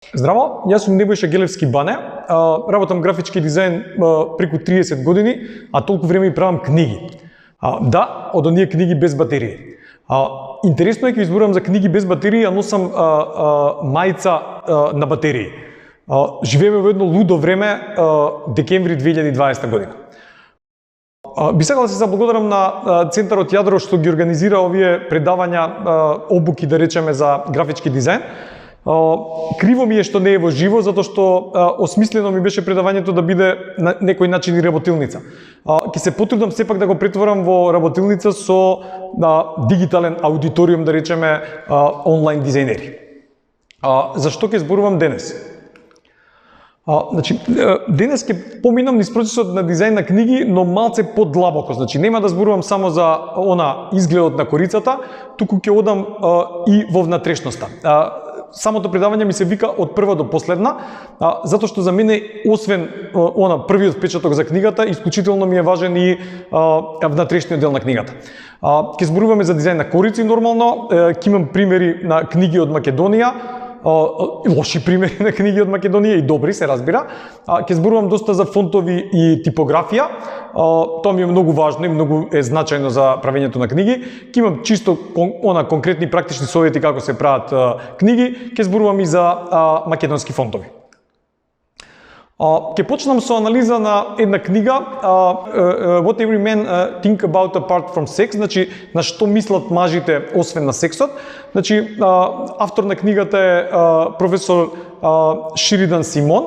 Здраво, јас сум Небојша Гелевски Бане, работам графички дизајн преку 30 години, а толку време и правам книги. Да, од оние книги без батерии. Интересно е, ќе изборувам за книги без батерии, а носам мајца на батерии. Живееме во едно лудо време, декември 2020 година. Би сакал да се заблагодарам на Центарот Јадро што ги организира овие предавања, обуки да речеме за графички дизајн. Криво ми е што не е во живо, затоа што осмислено ми беше предавањето да биде на некој начин и работилница. Ќе се потрудам сепак да го претворам во работилница со дигитален аудиториум, да речеме, онлайн дизајнери. Зашто ќе зборувам денес? Значи, денес ќе поминам низ процесот на дизајн на книги, но малце подлабоко. Значи, нема да зборувам само за изгледот на корицата, туку ќе одам и во внатрешноста. Самото предавање ми се вика од прва до последна, затоа што за мене, освен првиот впечаток за книгата, исклучително ми е важен и внатрешниот дел на книгата. Ќе зборуваме за дизајн на корици нормално, ќе имам примери на книги од Македонија, лоши примери на книги од Македонија и добри, се разбира. Ќе зборувам доста за фонтови и типографија. Тоа ми е многу важно и многу е значајно за правењето на книги. Ќе имам чисто конкретни практични совети како се прават книги. Ќе зборувам и за македонски фонтови. Ќе почнам со анализа на една книга, What Every Man Think About Apart From Sex, значи на што мислат мажите освен на сексот. Значи, автор на книгата е професор Шеридан Симон,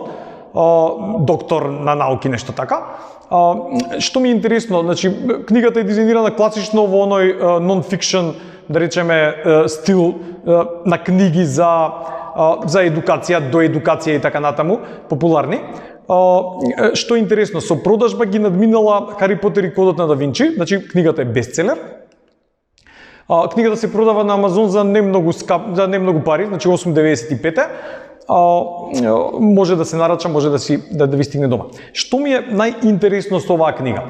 доктор на науки, нешто така. Што ми е интересно, значи книгата е дизајнирана класично во оној non-fiction, да речеме, стил на книги за едукација, до едукација и така натаму, популарни. Што е интересно, со продажба ги надминала Хари Потер и Кодот на Да Винчи, значи книгата е бестселер. Книгата се продава на Амазон за не многу пари, значи 8,95. Може да се нарача, може да ви стигне дома. Што ми е најинтересно со оваа книга?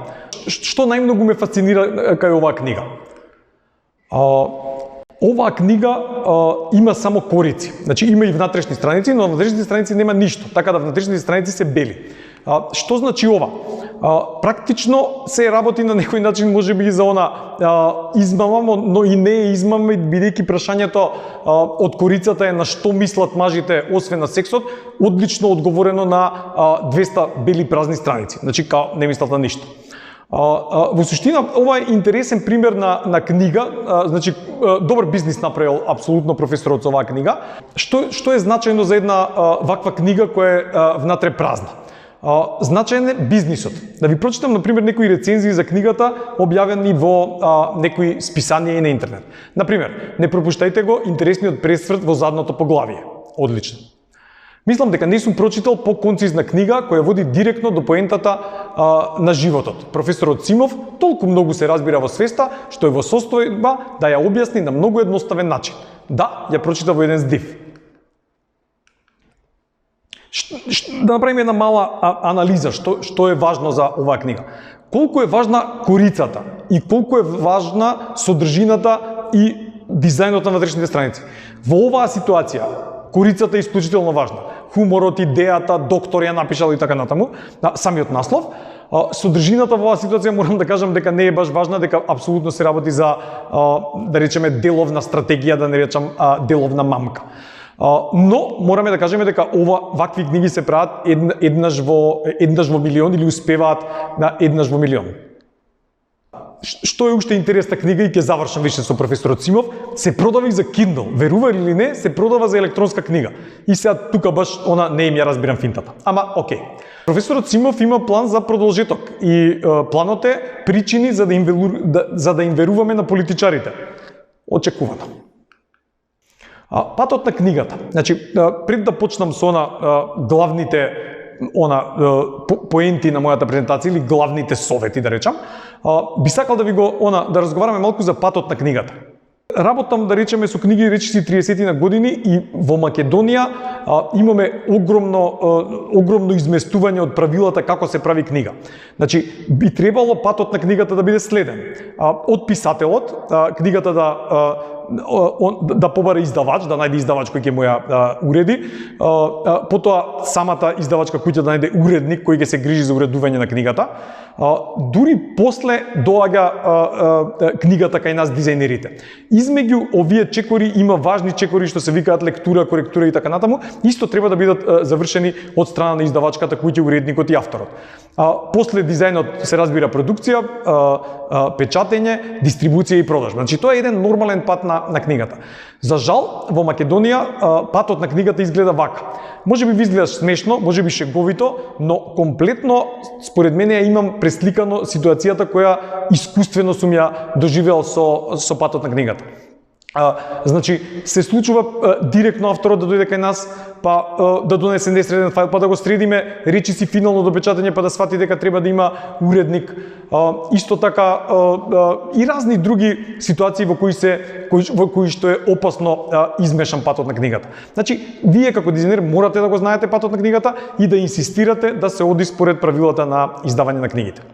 Што најмногу ме фасцинира кај оваа книга? Оваа книга има само корици. Значи има и внатрешни страници, но на внатрешните страници нема ништо, така да внатрешните страници се бели. Што значи ова? Практично се работи на некој начин, можеби и за измама, но и не е измама, бидејќи прашањето од корицата е на што мислат мажите освен на сексот, одлично одговорено на 200 бели празни страници. Значи као не мислат на ништо. Во суштина, ова е интересен пример на книга, значи добар бизнис направил апсолутно професорот со оваа книга. Што е значајно за една ваква книга која е внатре празна? Значаен е бизнисот. Да ви прочитам, например, некои рецензии за книгата, објавени во некои списанија и на интернет. Например, не пропуштајте го интересниот пресврт во задното поглавие. Одлично. Мислам дека не сум прочитал по-концизна книга која води директно до поентата на животот. Професорот Симов толку многу се разбира во свеста, што е во состојба да ја објасни на многу едноставен начин. Да, ја прочита во еден здив. Да направиме една мала анализа што е важно за оваа книга. Колку е важна корицата и колку е важна содржината и дизајнот на внатрешните страници. Во оваа ситуација корицата е исклучително важна. Хуморот, идејата, доктор ја напишал и така натаму, самиот наслов. Содржината во оваа ситуација морам да кажам дека не е баш важна, дека апсолутно се работи за, да речеме, деловна стратегија, да не речам деловна мамка. Но мораме да кажеме дека вакви книги се прават еднаш во милион или успеваат еднаш во милион. Што е уште интересна книга и ќе завршам више со професорот Симов, се продава и за Kindle. Верували или не, се продава за електронска книга. И сега тука баш не им ја разбирам финтата. Ама окей. Професорот Симов има план за продолжеток и планот е причини за да им веруваме на политичарите. Очекувано. Патот на книгата. Значи, пред да почнам со главните поенти на мојата презентација или главните совети, да речам, би сакал да ви да разговараме малку за патот на книгата. Работам, да речеме, со книги речиси 30 на години и во Македонија имаме огромно изместување од правилата како се прави книга. Значи, би требало патот на книгата да биде следен. Од писателот, книгата да побара издавач, да најде издавач кој ќе му ја уреди, потоа самата издавачка куќа да најде уредник кој ќе се грижи за уредување на книгата. Дури после доаѓа книгата кај нас дизајнерите. Измеѓу овие чекори има важни чекори што се викаат лектура, коректура и така натаму, исто треба да бидат завршени од страна на издавачката, куќа, уредникот и авторот. После дизајнот се разбира продукција, печатење, дистрибуција и продажба. Значи тоа е еден нормален пат на книгата. За жал, во Македонија патот на книгата изгледа вака. Може би ви изгледа смешно, може би шеговито, но комплетно според мене ја имам пресликано ситуацијата која искуствено сум ја доживеал со патот на книгата. Значи, се случува директно авторот да дојде кај нас, па да донесе несреден файл, па да го средиме речиси финално до печатење, па да свати дека треба да има уредник. Исто така и разни други ситуации во кои што е опасно измешан патот на книгата. Значи, вие како дизајнер морате да го знаете патот на книгата и да инсистирате да се оди според правилата на издавање на книгите.